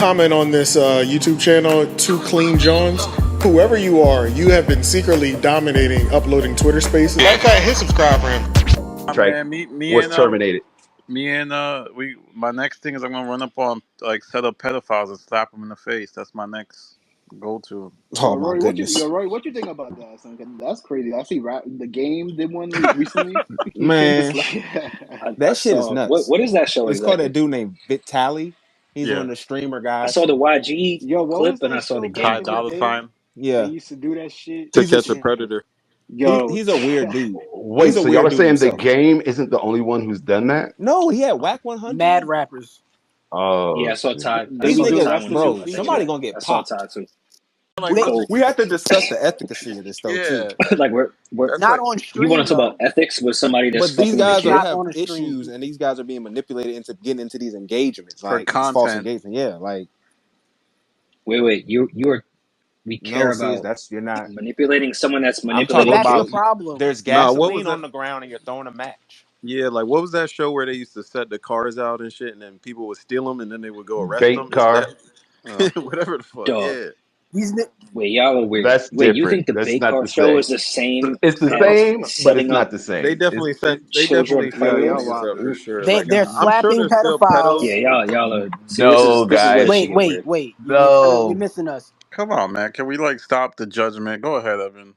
Comment on this YouTube channel, Two Clean Johns. Whoever you are, you have been secretly dominating uploading Twitter Spaces. That guy hit subscribe for him. Track Man, me was and terminated. we. My next thing is I'm gonna run up on like set up pedophiles and slap them in the face. That's my next go-to. Yo, Oh my Rory, goodness, Rory, what you think about that, son? 'Cause that's crazy. I see the game did one recently. man, I that shit is saw nuts. what is that show It's called exactly? that dude named Vitaly. He's one Yeah, of the streamer I guys. saw the YG Yo, what was clip and I that saw the show game back Ty in the clip. Dolla day? Sign They Yeah, used to do that shit. to he's a catch a predator. Yo, he's a weird dude. He's Wait, a so y'all weird are dude saying the himself. game isn't the only one who's done that? No, he had Whack 100. Mad rappers. Yeah, Oh I saw shit. Ty. I they These saw used the to niggas, Ty arrest one him in too. bro, I think somebody features. gonna I get saw popped. Ty too. Like, They So We have to discuss the efficacy of this though too. yeah, like we're that's not like on you want stream to talk about though. ethics with somebody that's But these fucking with a guys kid? Not have on a stream. issues, and these guys are being manipulated into getting into these engagements, for like these false content. engagements. Yeah, like Wait, you are we no, care see, about you're not. manipulating someone that's I'm But talking manipulating that's the about kids? problem. there's Nah, what was gasoline that? on the ground and you're throwing a match. Yeah, like what was that show where they used to set the cars out and shit, and then people would steal them, and then they would go arrest Bait them? It's car. that, whatever the fuck. Dog. Yeah, These ni- Wait, y'all are weird. That's Wait, you different. think the That's bait not car the show same. is the same It's the as same, but it's setting not up the they same. definitely set. They children definitely set predators? niggas up for sure. they Like they're I'm sure slapping there's still pedophiles. Yeah, pedos. y'all are. See, No, this is where this guys. shit Wait, get wait, weird. wait. You're No. missing us. Come on, man. Can we like stop the judgment? Go ahead, Evan.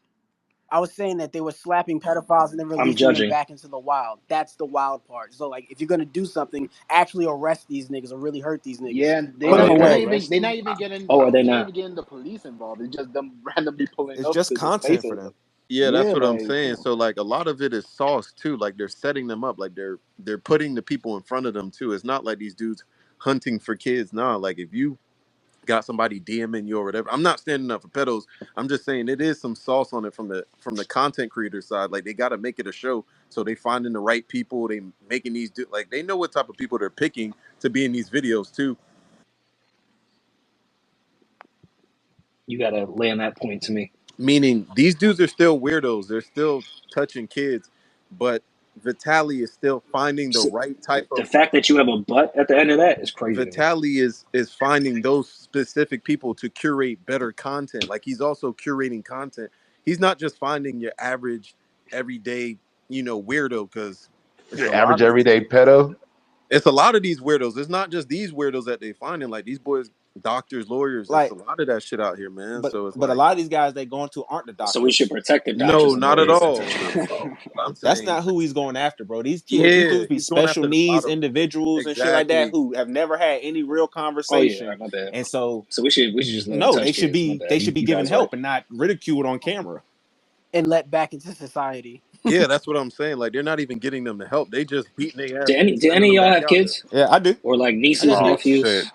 I was saying that they were slapping pedophiles and then I'm releasing them judging. back into the wild. That's the wild part. So like if you're gonna do something, actually arrest these niggas or really hurt these niggas. Yeah, Are they gonna Away. arrest they're not them? even getting Oh, are they they're not not? even getting the police involved. It's just them randomly pulling It's up just to the content for spaces. them. Yeah, that's Yeah, what I'm like saying. So like a lot of it is sauce too. Like they're setting them up. Like they're putting the people in front of them too. It's not like these dudes hunting for kids. Nah, like if you got somebody DMing you or whatever. I'm not standing up for pedos. I'm just saying it is some sauce on it from the content creator side. Like they got to make it a show, so they finding the right people. They making these like they know what type of people they're picking to be in these videos too. You gotta lay on that point to me. Meaning these dudes are still weirdos. They're still touching kids, but Vitaly is still finding the So, right type the of fact that you have a butt at the end of that is crazy to me. Vitaly is finding those specific people to curate better content. Like he's also curating content. He's not just finding your average, everyday, weirdo. Because it's Your a average lot of everyday pedo. it's a lot of these weirdos. It's not just these weirdos that they finding. Like these boys, doctors, lawyers. It's a Like, lot of that shit out here, man. but So it's but a like, lot of these guys they going to aren't the So we should doctors. protect the no, doctors and not at lawyers that all. touch Not at kids. all. What I'm That's saying, not who he's going after, bro. These yeah, dudes be he's going special after the needs bottom. individuals and shit like that Exactly. who have never had any real Oh yeah, all conversation, right, my bad. and so So we should just let them no, touch kids. My they bad. should be You given guys right. help and not ridiculed on camera. And let back into society. Yeah, that's what I'm saying. Like they're not even getting them the help. They just beating their ass and Do sending any them of y'all back have out there. kids Yeah, I do. or like I nieces, got Oh kids. shit. nephews?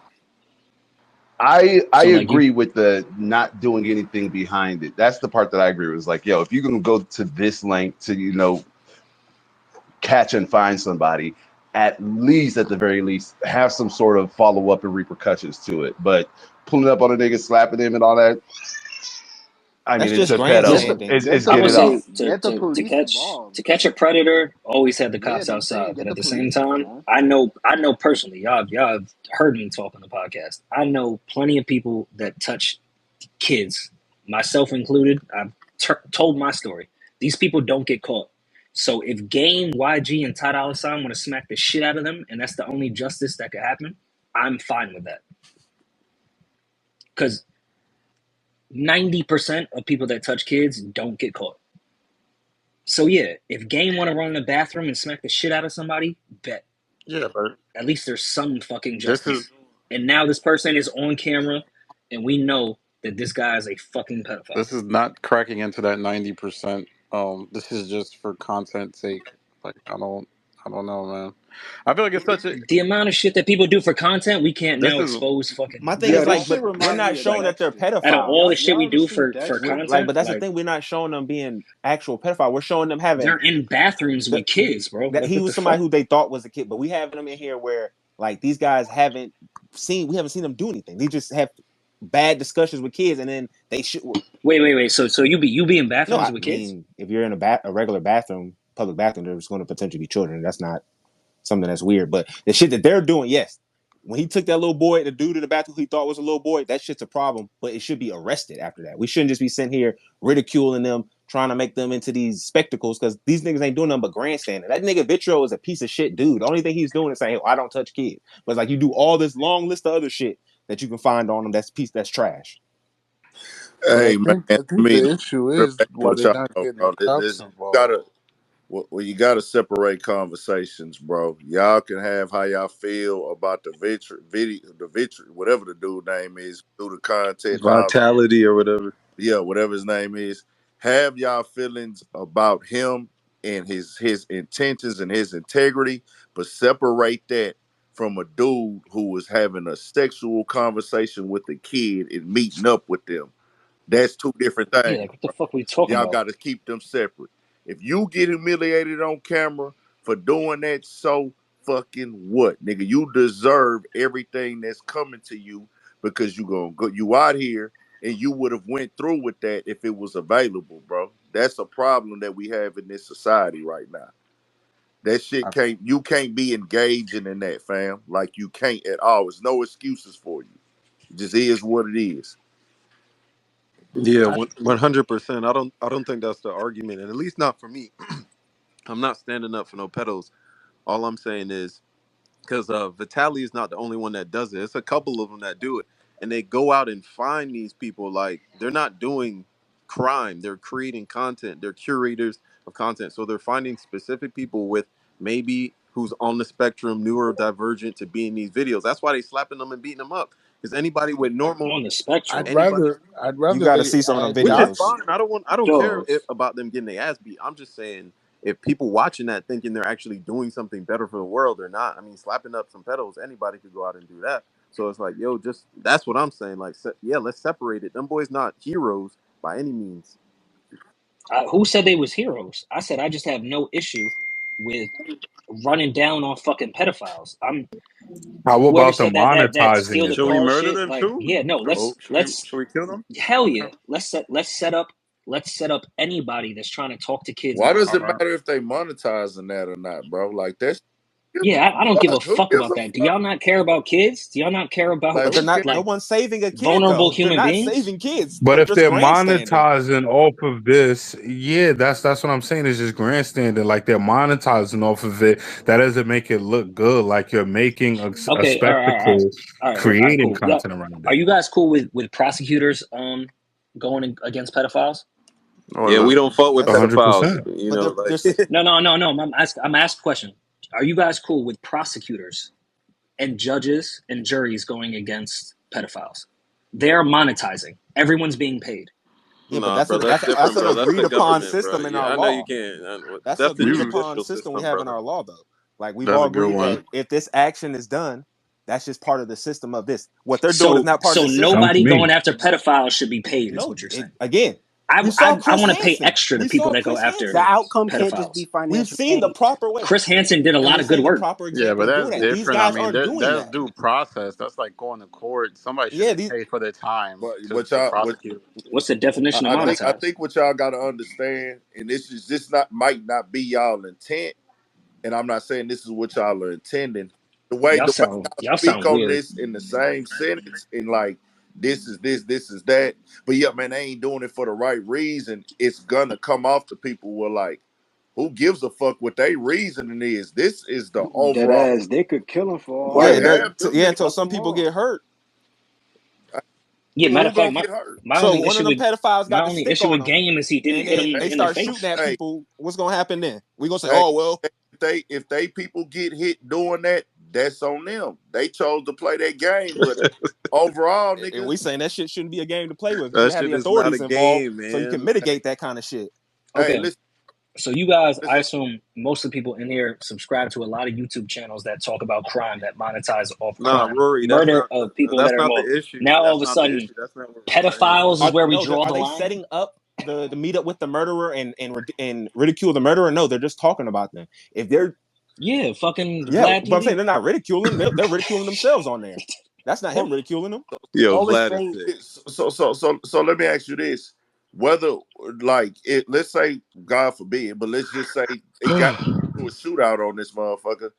I So like you, agree with the not doing anything behind it. That's the part that I agree with. It's like, yo, if you're gonna go to this length to, catch and find somebody, at least at the very least, have some sort of follow up and repercussions to it. But pulling up on a nigga, slapping him and all that, I mean, That's it's just a pedo. grandstanding. It's I get would it say off. to police catch involved. a predator, always have the Yeah, cops I'm saying outside. But get at the the same police out, time, man. I know personally, y'all have heard me talk on the podcast. I know plenty of people that touch kids, myself included. I've told my story. These people don't get caught. So if Game, YG, and Ty Dolla $ign want to smack the shit out of them, and that's the only justice that could happen, I'm fine with that. Because 90% of people that touch kids don't get caught. So yeah, if Game want to run in the bathroom and smack the shit out of somebody, bet. Yeah, but At least there's some fucking this justice. is And now this person is on camera, and we know that this guy is a fucking pedophile. this is not cracking into that 90%. This is just for content's sake. Like I don't know, man. I feel like it's such a The amount of shit that people do for content, we can't this now is expose fucking My thing Yo, is this like, pedophile. shit but we're reminds not me of showing that they're Dexter. Out of all pedophiles. the shit we Y'all ever do seen for Dexter? content, But that's the like thing. We're not showing them being actual pedophile. We're showing them having they're in bathrooms with kids, bro. that Like he what was the somebody fuck? who they thought was a kid, but we have them in here where like these guys we haven't seen them do anything. They just have bad discussions with kids, and then they should. Wait. So you be in No, bathrooms I with kids? mean, if you're in a regular bathroom, public bathroom, there's going to potentially be children. That's not something that's weird. But the shit that they're doing, yes, when he took that little boy, the dude in the bathroom he thought was a little boy, that shit's a problem. But it should be arrested after that. We shouldn't just be sitting here ridiculing them, trying to make them into these spectacles, because these niggas ain't doing nothing but grandstanding. That nigga Vitro is a piece of shit dude. The only thing he's doing is saying, hey, I don't touch kids. But it's like you do all this long list of other shit that you can find on him that's trash. But Hey man, I think the issue is why what they're y'all not know, getting bro. cops You involved. gotta, well, you gotta separate conversations, bro. Y'all can have how y'all feel about the Vitry, whatever the dude name is, do the content and all. Vitality or whatever. Yeah, whatever his name is. Have y'all feelings about him and his intentions and his integrity, but separate that from a dude who was having a sexual conversation with a kid and meeting up with them. That's two different Yeah, things. like what the fuck we talking Y'all about? got to keep them separate. If you get humiliated on camera for doing that, so fucking what, nigga? You deserve everything that's coming to you because you gonna go. You out here and you would have went through with that if it was available, bro. That's a problem that we have in this society right now. That shit can't. You can't be engaging in that, fam. Like you can't at all. There's no excuses for you. It just is what it is. Yeah, 100%. I don't think that's the argument, and at least not for me. I'm not standing up for no pedos. All I'm saying is because Vitaly is not the only one that does it. It's a couple of them that do it, and they go out and find these people. Like they're not doing crime; they're creating content. They're curators of content, so they're finding specific people with maybe who's on the spectrum, neurodivergent, to be in these videos. That's why they slapping them and beating them up. Because anybody with normal, On the spectrum. anybody. I'd You rather got to they see some of them add Which is videos. cops. fine. I don't care Dog. about them getting their ass beat. I'm just saying if people watching that thinking they're actually doing something better for the world or not. I mean, slapping up some pedos, anybody could go out and do that. So it's like, yo, just that's what I'm saying. Like, yeah, let's separate it. Them boys not heroes by any means. Who said they was heroes? I said I just have no issue with running down on fucking pedophiles. I'm How whoever about the said that monetizing steal the it Should we car though? murder shit. them Like, too? yeah, no, let's Should we kill them? hell yeah. Let's set up anybody that's trying to talk to kids Why that does it are matter if they monetizing that or not, bro? Like that's yeah, I don't give a who fuck gives about a that. Do fuck? y'all not care about kids? Do y'all not care about Like But they're who not. gives No like one's saving a kid vulnerable though. They're human not beings? saving kids. But They're if just they're grandstanding. monetizing off of this, yeah, that's what I'm saying. It's just grandstanding. Like they're monetizing off of it. That doesn't make it look good. Like you're making a Okay, spectacle, all right, creating cool. Yeah, content around are it. you guys cool with prosecutors going against pedophiles? Yeah, we don't fuck with That's pedophiles. 100%. You but know, there's like No. I'm asking a question. Are you guys cool with prosecutors and judges and juries going against pedophiles? They're monetizing. Everyone's being paid. yeah, but nah, bro. That's that's different, an bro. That's the agreed upon government, bro. system in our Yeah, I know you law. can't. That's an That's the agreed upon judicial system we system, have in brother. our law though. Like we've That's all a good agreed one. that if this action is done, that's just part of the system of this. What they're doing is So not part of so the system. Sounds to nobody me. going after pedophiles should be paid, is No, what you're saying. again, I you saw I, I Chris want to pay Hansen. extra to We people saw that go Chris after The Hansen. outcome can't just pedophiles. be We've financial seen the gain. proper way, Chris Hansen did a and lot we've of good seen the work. proper Yeah, but example of doing that's that. These different. I guys mean, aren't doing that's that. due process. That's like going to court. Somebody should Yeah, get paid for their time but to what y'all what prosecute. What's the definition of I monetize? think what y'all gotta understand, and this not might not be y'all intent, and I'm not saying this is what y'all are intending. The way y'all Y'all speak sound on weird. this in the same sentence and like this is this is that, but yeah, man, they ain't doing it for the right reason. It's gonna come off to people who are like, who gives a fuck what they reasoning is? This is the Dead overall ass, they could kill him for all right. yeah, that. Have them until niggas Fuck some them people all. get hurt. Yeah, matter who of fact, gonna get hurt. my So only one of issue them with pedophiles got the stick on them, Game is he didn't and hit then him they in the start shooting face. at Hey, people. What's gonna happen then? We gonna say, hey, oh well, if they people get hit doing that, that's on them. They chose to play that game, but overall, and nigga, we saying that shit shouldn't be a game to play with. You should That have shit the is not a authorities involved game, so you can man. hey, mitigate that kind of shit. hey, Okay, so you guys, I listen. assume most of the people in here subscribe to a lot of YouTube channels that talk about crime, that monetize off Nah, crime, Rory, murder of people that that's are not involved. the issue. Now all of That's a not the sudden, issue. That's not what we're saying. pedophiles is where we draw Are the they line. setting up the meet up with the murderer and ridicule the murderer? No, they're just talking about them. If they're Yeah, fucking yeah, Vlad but I'm saying TV. they're not ridiculing. They're ridiculing themselves on there. That's not him ridiculing them. Yo, Only Vlad is thing sick. So let me ask you this: whether like it, let's say God forbid, but let's just say it got to a shootout on this motherfucker.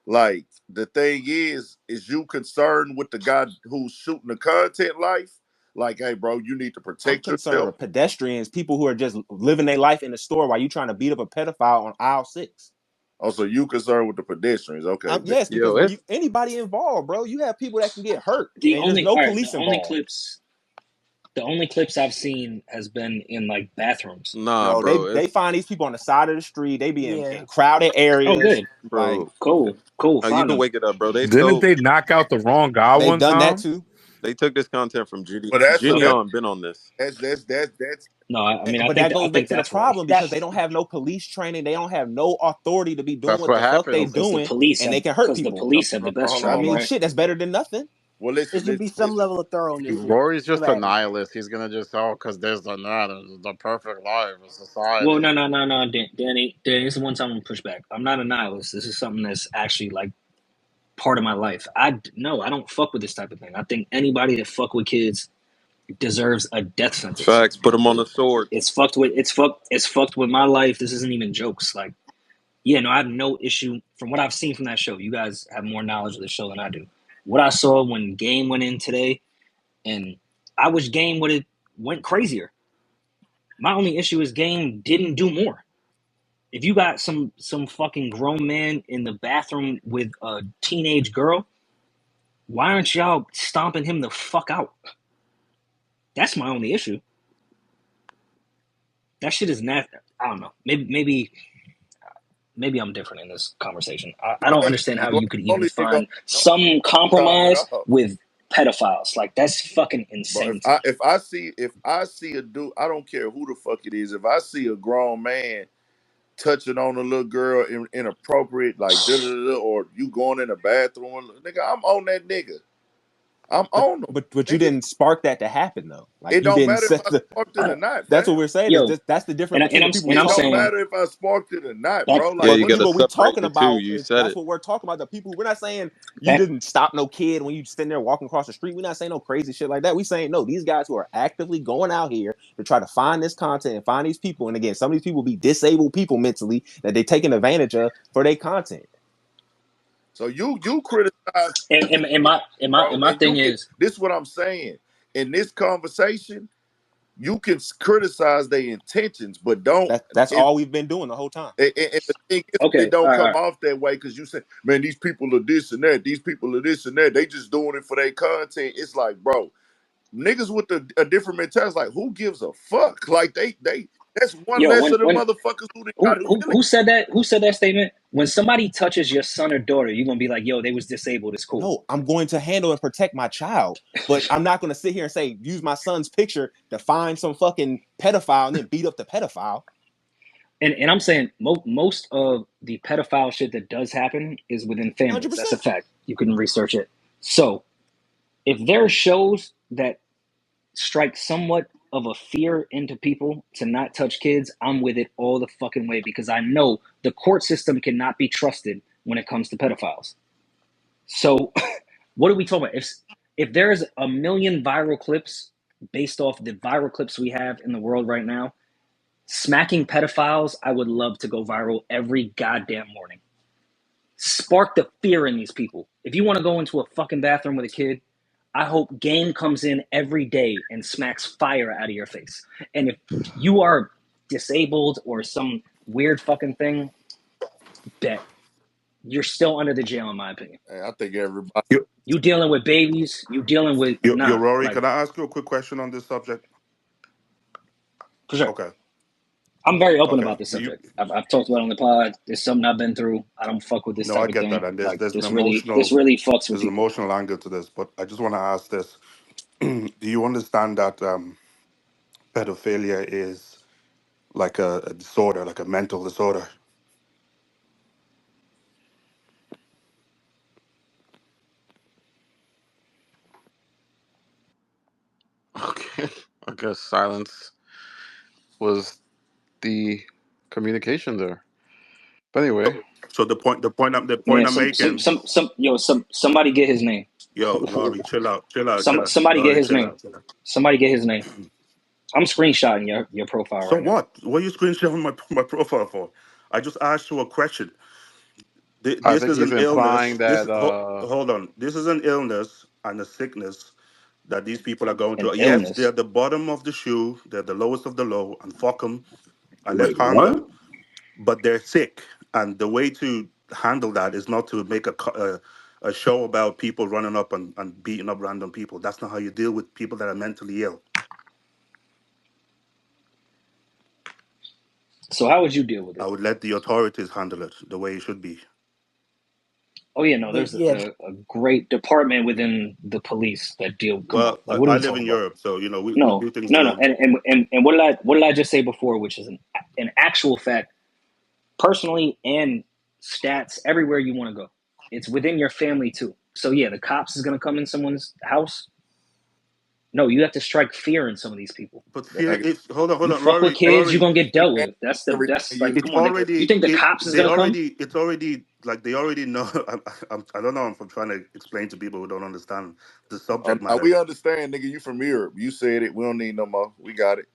Like the thing is you concerned with the guy who's shooting the content life? Like, hey, bro, you need to I'm protect concerned yourself. with pedestrians, people who are just living their life in the store while you trying to beat up a pedophile on aisle 6. Also, you concerned with the pedestrians? Okay, bet. Yes, because Yo, when it's you anybody involved, bro, you have people that can get hurt, The and there's only no all right, police involved. the only clips I've seen has been in like bathrooms. nah, No, bro. they It's find these people on the side of the street. They be Yeah. in crowded Oh, areas. good, Like bro. cool. You Find can them. wake it up, bro. They Didn't told they knock out the wrong guy they've one done that time? too. they took this content from Judy. But that's a, No, Gideon been on this. that's no. I mean, But that I goes back think to the that's Rory. problem That because they don't have no police training. They don't have no authority to be doing That's what what the fuck they No, happens. doing, and they can hurt because the people. police have the best hold on, I training, mean, hold on. right? shit, that's better than nothing. Well, it should be some listen. level of thoroughness in it. Rory's Should just a have it. nihilist. He's gonna just because there's the perfect life of Well, society. no, Danny, this is one time I'm gonna push back. I'm not a nihilist. This is something that's actually like part of my life. I don't fuck with this type of thing. I think anybody that fuck with kids deserves a death sentence. Facts. Put them on the sword. It's fucked with my life. This isn't even jokes. Like, yeah, no, I have no issue from what I've seen from that show. You guys have more knowledge of the show than I do. What I saw when Game went in today, and I wish Game would have went crazier. My only issue is Game didn't do more. If you got some fucking grown man in the bathroom with a teenage girl, why aren't y'all stomping him the fuck out? That's my only issue. That shit is nasty. I don't know. Maybe I'm different in this conversation. I don't understand how You you could even only gonna find some top it compromise off. with pedophiles. Like, that's fucking But insane to me. if I see a dude, I don't care who the fuck it is. If I see a grown man touching on a little girl inappropriate, like da da da, or you going in the bathroom, nigga, I'm on that nigga. I'm But on them, but you nigga. didn't spark that to happen though. Like It you don't didn't matter if set I the. sparked it or not, That's fam. what we're saying. Is Yo, that's the difference and between the people we It I'm don't talking saying about. matter if I sparked it or not, that bro. Yeah, Like you But got what? to what we separate talking the two. about You is said that's it. what we're talking about. The people we're not saying you that didn't stop no kid when you standing there walking across the street. We're not saying no crazy shit like that. We saying no. These guys who are actively going out here to try to find this content and find these people. And again, some of these people be disabled people mentally that they taking advantage of for their content. So you criticize, and bro, my and thing you can. is, This is what I'm saying. In this conversation, you can criticize their intentions, but don't. That's all we've been doing the whole time. And the thing is, it okay, don't all come right. off that way because you say, man, these people are this and that. These people are this and that. They just doing it for their content. It's like, bro, niggas with a different mentality, like, who gives a fuck? Like, they that's one Yo, less of the when motherfuckers who they got who said that? Who said that statement? When somebody touches your son or daughter, you're gonna be like, "Yo, they was disabled. It's cool." No, I'm going to handle and protect my child, but I'm not going to sit here and say use my son's picture to find some fucking pedophile and then beat up the pedophile. And I'm saying most of the pedophile shit that does happen is within Hundred families. That's a percent. fact. You can research it. So if there are shows that strike somewhat of a fear into people to not touch kids, I'm with it all the fucking way because I know the court system cannot be trusted when it comes to pedophiles. So what are we talking about? If there's a million viral clips based off the viral clips we have in the world right now, smacking pedophiles, I would love to go viral every goddamn morning. Spark the fear in these people. If you want to go into a fucking bathroom with a kid, I hope Game comes in every day and smacks fire out of your face. And if you are disabled or some weird fucking thing, bet you're still under the jail, in my opinion. I think everybody. Yo, You dealing with babies, you dealing with Rory, like can I ask you a quick question on this subject? for sure. Okay, I'm very open okay. about this Do you? subject. I've talked about it on the pod. It's something I've been through. I don't fuck with this No, I type of get that, thing. and Like there's an this really fucks with there's an people. emotional angle to this. But I just want to ask this: Do you understand that pedophilia is like a disorder, like a mental disorder? Okay. I guess silence was the communication there. But anyway, So the Yeah, point I'm making, somebody get his name. yo, Laurie, chill out, Somebody get Laurie, his chill name. out, chill out. Somebody get his name. I'm screenshotting your profile So right now. what? What are you screen sharing my profile for? I just asked you a question. I This think is he's an implying illness. that Hold on. This is an illness and a sickness that these people are going An through. Yes, they're illness. the bottom of the shoe. They're the lowest of the low, and fuck them, and let's Wait, harm what? them. But they're sick, and the way to handle that is not to make a show about people running up and beating up random people. That's not how you deal with people that are mentally ill. So how would you deal with I it? would let the authorities handle it the way it should be. Oh yeah, no, But there's yeah, a great department within the police that deal. Come on, Well, like what are I we live in talking about? Europe, so we No, do things a no, no. little. And what did I just say before, which is an actual fact, personally and stats everywhere you want to go. It's within your family too. So yeah, the cops is gonna come in someone's house. No, you have to strike fear in some of these people. But fear Nigga, is hold You on, fuck with Rory, kids, you're Rory. gonna get you dealt can't with. That's everything like, you It's come on, nigga. You already think the cops is gonna come? it's already like they already know. I don't know if I'm trying to explain to people who don't understand the subject no, matter. we understand, nigga. You from Europe. You said it. We don't need no more. We got it.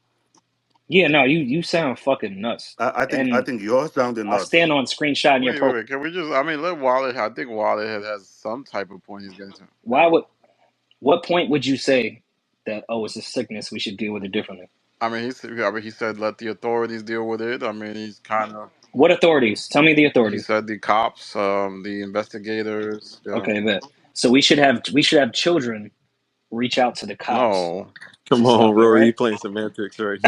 Yeah, no, you sound fucking nuts. I And think you're sounding I nuts. stand on screenshotting your Wait. profile. Can we just? I mean, let Wally. I think Wally has some type of point he's getting to. Why would what point would you say that, oh, it's a sickness, we should deal with it differently? He said let the authorities deal with it. I mean, he's kind of. What authorities? Tell me the He authorities. said the cops, the investigators. Okay, bet. So we should have children reach out to the cops No, Come to on, stop it, Rory, right? you playing semantics, right?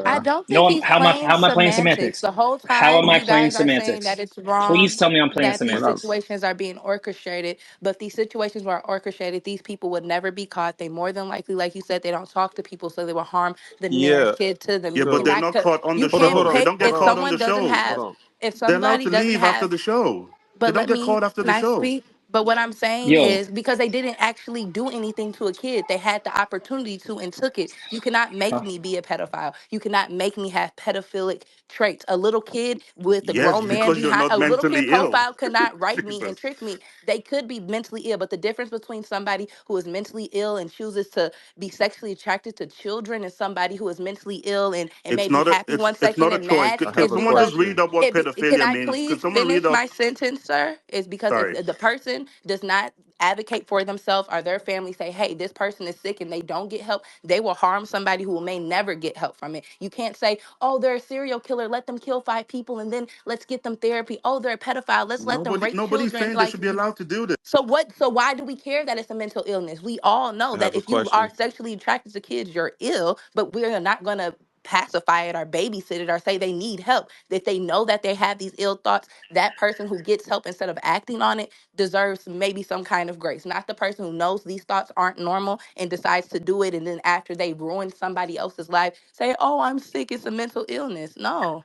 I yeah. don't No, think he's how playing am I playing semantics. semantics? The whole How time am I you playing guys are saying that semantics? it's Please wrong, tell me I'm playing that these We're not. semantics. situations are being orchestrated, but these situations were orchestrated. These people would never be caught. They more than likely, like you said, they don't talk to people, so they will harm the Yeah. nearest kid to them. Yeah, You but So they're cannot, not caught on you the hold on, can't hold show. on, They pick don't get if hold caught on, on someone the doesn't show. hold have, on. if They're allowed somebody to doesn't leave after have. the show. They But don't let get me, caught after can the I show. speak? But what I'm saying Yo, is because they didn't actually do anything to a kid, they had the opportunity to and took it. You cannot make huh? me be a pedophile. You cannot make me have pedophilic traits. A little kid with a Yes, grown man because you're behind not a little kid mentally ill. profile could not write me and Jesus. trick me. They could be mentally ill, but the difference between somebody who is mentally ill and chooses to be sexually attracted to children and somebody who is mentally ill and may be happy one It's second not a and choice. mad Can, I can have is a someone because just read question. up what can pedophilia I means? Can please someone read finish up? my sentence, sir? Is because if Sorry. the person does not advocate for themselves or their family say, hey, this person is sick and they don't get help, they will harm somebody who may never get help from it. You can't say, oh, they're a serial killer, let them kill 5 people and then let's get them therapy. Oh, they're a pedophile, let's let them rape Nobody's children. saying they Like, should be allowed to do this. so what? So why do we care that it's a mental illness? We all know I that have a if you are question. sexually attracted to kids, you're ill. But we're not gonna pacify it or babysit it or say they need help. If they know that they have these ill thoughts, that person who gets help instead of acting on it deserves maybe some kind of grace. Not the person who knows these thoughts aren't normal and decides to do it, and then after they ruin somebody else's life, say, "Oh, I'm sick. It's a mental illness." No.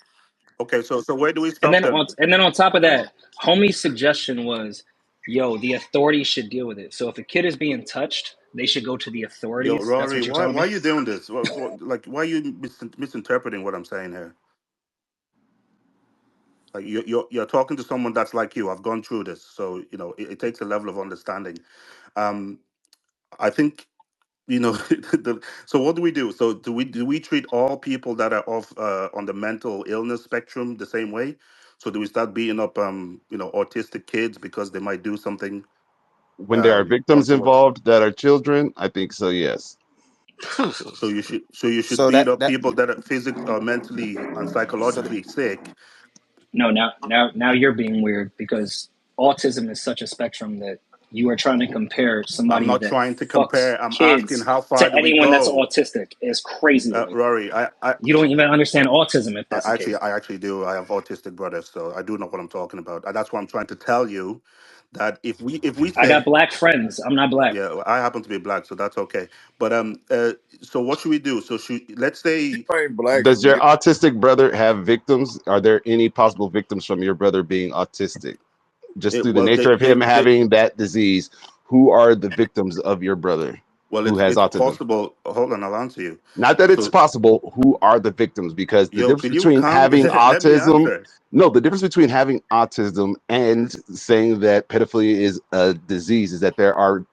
Okay, so where do we stop them? And then on top of that, homie's suggestion was, yo, the authorities should deal with it. So if a kid is being touched, they should go to the Yo, authorities. That's Rory, what you're telling why are me? you doing this? Like, why are you misinterpreting what I'm saying here? Like, you're talking to someone that's like you. I've gone through this, so it takes a level of understanding. Um, I think so what do we do? So do we treat all people that are off on the mental illness spectrum the same way? So do we start beating up autistic kids because they might do something When there are victims untoward? involved that are children, I think so. Yes. So you should So beat up that people that are physically or mentally and so psychologically sick. No, now you're being weird because autism is such a spectrum that you are trying to compare I'm somebody not that trying to fucks compare. I'm asking kids how far to do we anyone that's go, autistic is crazy to me. Rory? You don't even understand autism if that's the Actually, case. I actually do. I have autistic brothers, so I do know what I'm talking about. And that's what I'm trying to tell you. That if we I got say, black friends. I'm not black. yeah, I happen to be black, so that's okay. But so what should we do? So let's say, You ain't black, Does your nigga. autistic brother have victims? Are there any possible victims from your brother being autistic? Just through the well, nature of him having that disease, who are the victims of your brother who has it's autism? possible. Hold on, I'll answer you. Not that it's So, possible, who are the victims? Because the yo, difference could you between calm? having Let me autism, answer. no, the difference between having autism and saying that pedophilia is a disease is that there are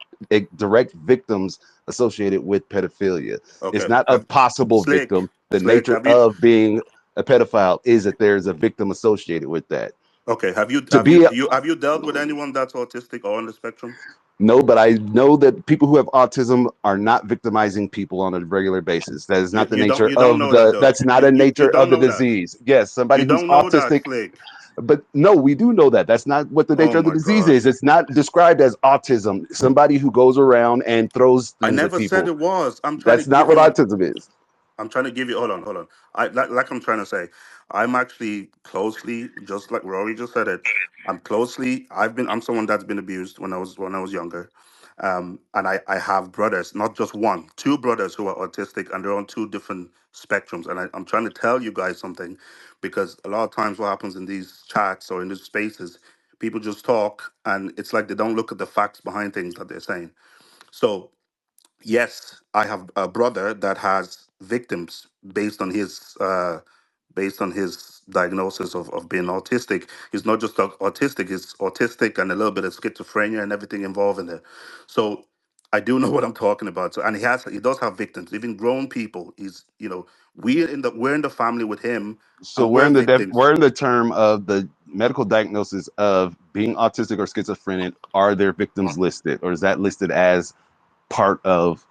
direct victims associated with pedophilia. It's Okay, not a possible slick, victim. The slick. nature of being a pedophile is that there's a victim associated with that. Okay. Have you To have you be you have you dealt with anyone that's autistic or on the spectrum? No, but I know that people who have autism are not victimizing people on a regular basis. That is not the nature You don't of know that the. though. That's not a You nature of don't the know that. disease. Yes, somebody You who's don't know that, autistic. Slick. But no, we do know that. That's not what the Oh nature of the my disease god. is. It's not described as autism. Somebody who goes around and throws I things at never said people. it was. I'm trying to That's not give what you an autism is. I'm trying to give you. Hold on. Like I'm trying to say, I'm actually closely, just like Rory just said it. I'm closely. I'm someone that's been abused when I was younger, and I have brothers, not just one, two brothers who are autistic, and they're on two different spectrums. And I'm trying to tell you guys something, because a lot of times what happens in these chats or in these spaces, people just talk, and it's like they don't look at the facts behind things that they're saying. So yes, I have a brother that has victims based on his diagnosis of being autistic. He's not just autistic; he's autistic and a little bit of schizophrenia and everything involved in it. So I do know what I'm talking about. So, and he does have victims, even grown people. We're in the family with him, So and we're we're victims. in the term of the medical diagnosis of being autistic or schizophrenic. Are there victims listed, or is that listed as part of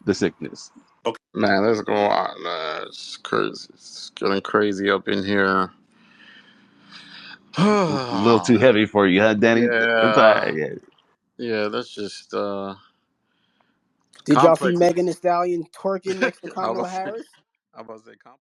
the sickness? Okay. Man, let's go on. It's crazy. It's getting crazy up in here. A little too heavy for you, huh, Danny? That's all Yeah. right. Yeah. Yeah, that's just Did y'all see complex. Megan Thee Stallion twerking next to I Kamala was Harris? I was say complex.